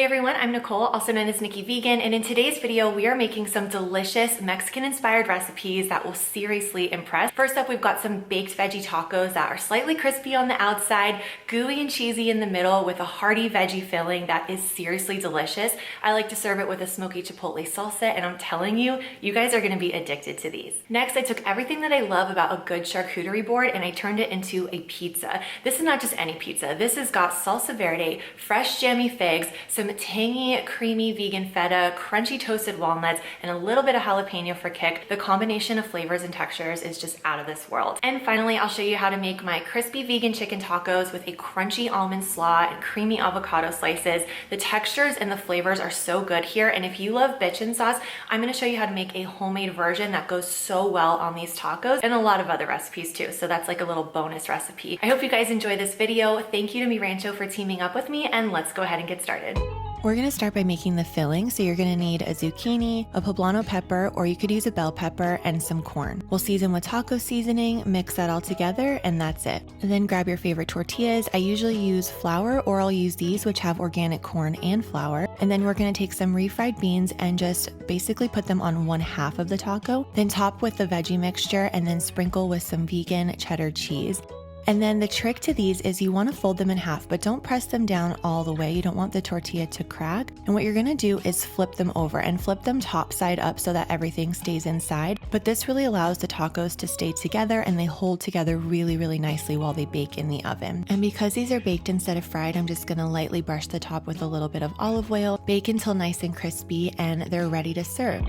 everyone, I'm Nicole, also known as Nikki Vegan, and in today's video we are making some delicious Mexican-inspired recipes that will seriously impress. First up, we've got some baked veggie tacos that are slightly crispy on the outside, gooey and cheesy in the middle with a hearty veggie filling that is seriously delicious. I like to serve it with a smoky chipotle salsa, and I'm telling you, you guys are gonna be addicted to these. Next, I took everything that I love about a good charcuterie board and I turned it into a pizza. This is not just any pizza. This has got salsa verde, fresh jammy figs, some tangy, creamy vegan feta, crunchy toasted walnuts, and a little bit of jalapeno for kick. The combination of flavors and textures is just out of this world. And finally, I'll show you how to make my crispy vegan chicken tacos with a crunchy almond slaw and creamy avocado slices. The textures and the flavors are so good here, and if you love bitchin' sauce, I'm gonna show you how to make a homemade version that goes so well on these tacos and a lot of other recipes too, so that's like a little bonus recipe. I hope you guys enjoy this video. Thank you to Mi Rancho for teaming up with me, and let's go ahead and get started. We're gonna start by making the filling, so you're gonna need a zucchini, a poblano pepper, or you could use a bell pepper, and some corn. We'll season with taco seasoning, mix that all together, and that's it. And then grab your favorite tortillas. I usually use flour, or I'll use these, which have organic corn and flour. And then we're gonna take some refried beans and just basically put them on one half of the taco, then top with the veggie mixture, and then sprinkle with some vegan cheddar cheese. And then the trick to these is you want to fold them in half, but don't press them down all the way. You don't want the tortilla to crack. And what you're going to do is flip them over and flip them top side up so that everything stays inside. But this really allows the tacos to stay together and they hold together really, really nicely while they bake in the oven. And because these are baked instead of fried, I'm just going to lightly brush the top with a little bit of olive oil, bake until nice and crispy, and they're ready to serve.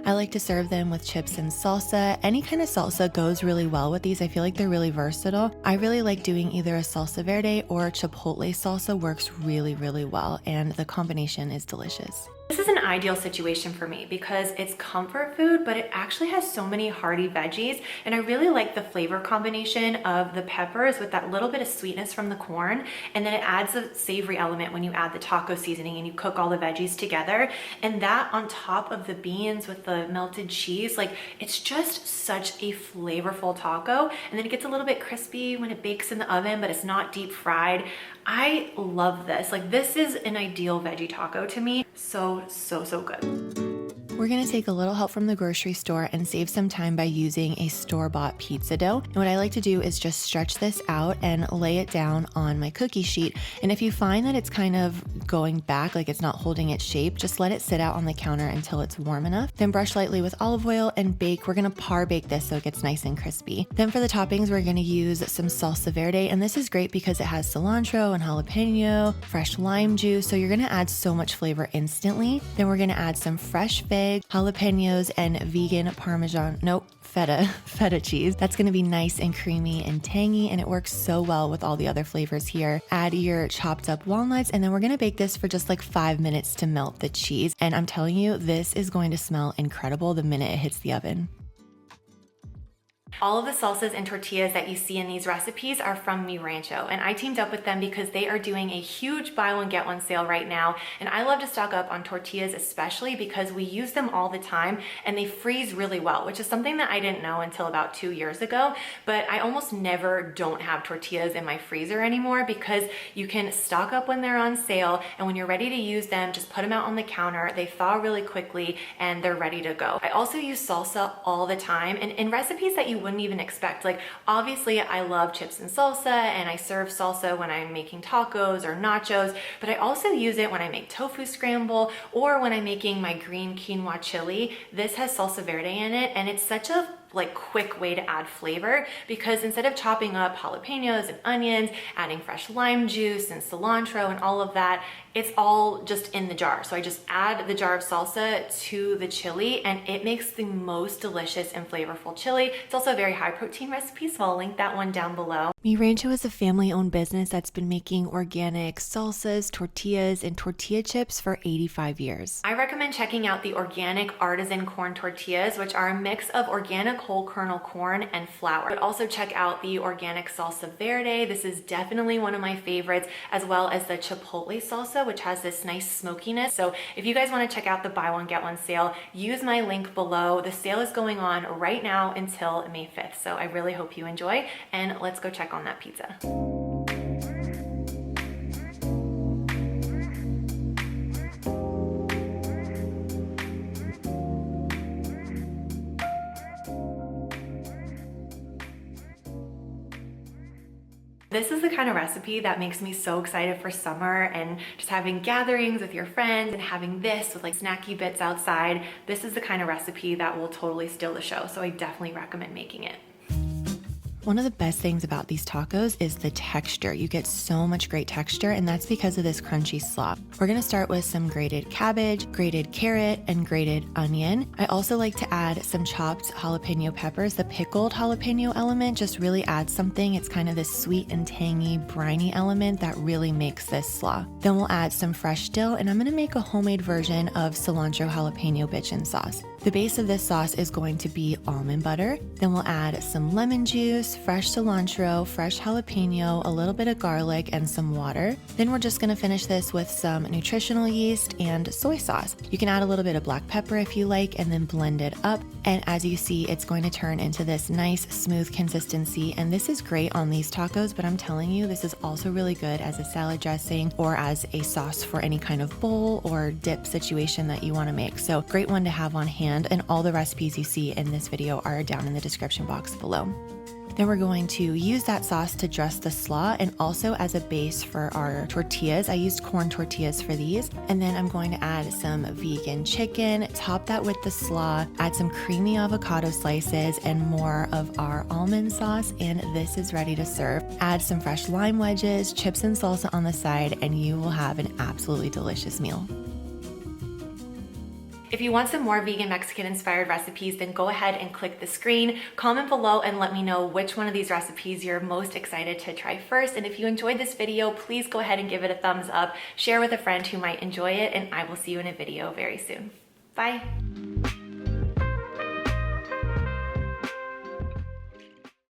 I like to serve them with chips and salsa. Any kind of salsa goes really well with these. I feel like they're really versatile. I really like doing either a salsa verde or a chipotle salsa. Works really, really well, and the combination is delicious. This is an ideal situation for me because it's comfort food, but it actually has so many hearty veggies, and I really like the flavor combination of the peppers with that little bit of sweetness from the corn, and then it adds a savory element when you add the taco seasoning and you cook all the veggies together, and that on top of the beans with the melted cheese, like it's just such a flavorful taco, and then it gets a little bit crispy when it bakes in the oven, but it's not deep fried. I love this. Like, this is an ideal veggie taco to me. So good. We're gonna take a little help from the grocery store and save some time by using a store-bought pizza dough. And what I like to do is just stretch this out and lay it down on my cookie sheet. And if you find that it's kind of going back, like it's not holding its shape, just let it sit out on the counter until it's warm enough. Then brush lightly with olive oil and bake. We're gonna par bake this so it gets nice and crispy. Then for the toppings, we're gonna use some salsa verde. And this is great because it has cilantro and jalapeno, fresh lime juice. So you're gonna add so much flavor instantly. Then we're gonna add some fresh figs, jalapeños, and vegan feta cheese. That's gonna be nice and creamy and tangy, and it works so well with all the other flavors here. Add your chopped up walnuts, and then we're gonna bake this for just like 5 minutes to melt the cheese. And I'm telling you, this is going to smell incredible the minute it hits the oven. All of the salsas and tortillas that you see in these recipes are from Mi Rancho, and I teamed up with them because they are doing a huge buy one get one sale right now, and I love to stock up on tortillas especially because we use them all the time and they freeze really well, which is something that I didn't know until about 2 years ago, but I almost never don't have tortillas in my freezer anymore because you can stock up when they're on sale, and when you're ready to use them, just put them out on the counter, they thaw really quickly, and they're ready to go. I also use salsa all the time, and in recipes that you wouldn't even expect. Like, obviously I love chips and salsa, and I serve salsa when I'm making tacos or nachos, but I also use it when I make tofu scramble or when I'm making my green quinoa chili. This has salsa verde in it, and it's such a quick way to add flavor because instead of chopping up jalapeños and onions, adding fresh lime juice and cilantro and all of that, it's all just in the jar. So I just add the jar of salsa to the chili, and it makes the most delicious and flavorful chili. It's also a very high protein recipe, so I'll link that one down below. Mi Rancho is a family-owned business that's been making organic salsas, tortillas, and tortilla chips for 85 years. I recommend checking out the organic artisan corn tortillas, which are a mix of organic whole kernel corn and flour. But also check out the organic salsa verde. This is definitely one of my favorites, as well as the chipotle salsa, which has this nice smokiness. So if you guys want to check out the buy one get one sale, use my link below. The sale is going on right now until May 5th. So I really hope you enjoy, and let's go check on that pizza. This is the kind of recipe that makes me so excited for summer and just having gatherings with your friends and having this with like snacky bits outside. This is the kind of recipe that will totally steal the show, so I definitely recommend making it. One of the best things about these tacos is the texture. You get so much great texture, and that's because of this crunchy slaw. We're gonna start with some grated cabbage, grated carrot, and grated onion. I also like to add some chopped jalapeno peppers. The pickled jalapeno element just really adds something. It's kind of this sweet and tangy, briny element that really makes this slaw. Then we'll add some fresh dill, and I'm gonna make a homemade version of cilantro jalapeno bitchin sauce. The base of this sauce is going to be almond butter. Then we'll add some lemon juice, fresh cilantro, fresh jalapeno, a little bit of garlic, and some water. Then we're just gonna finish this with some nutritional yeast and soy sauce. You can add a little bit of black pepper if you like, and then blend it up. And as you see, it's going to turn into this nice, smooth consistency. And this is great on these tacos, but I'm telling you, this is also really good as a salad dressing or as a sauce for any kind of bowl or dip situation that you wanna make. So great one to have on hand. And all the recipes you see in this video are down in the description box below. Then we're going to use that sauce to dress the slaw and also as a base for our tortillas. I used corn tortillas for these. And then I'm going to add some vegan chicken, top that with the slaw, add some creamy avocado slices and more of our almond sauce. And this is ready to serve. Add some fresh lime wedges, chips and salsa on the side, and you will have an absolutely delicious meal. If you want some more vegan Mexican inspired recipes, then go ahead and click the screen, comment below and let me know which one of these recipes you're most excited to try first. And if you enjoyed this video, please go ahead and give it a thumbs up, share with a friend who might enjoy it, and I will see you in a video very soon. Bye.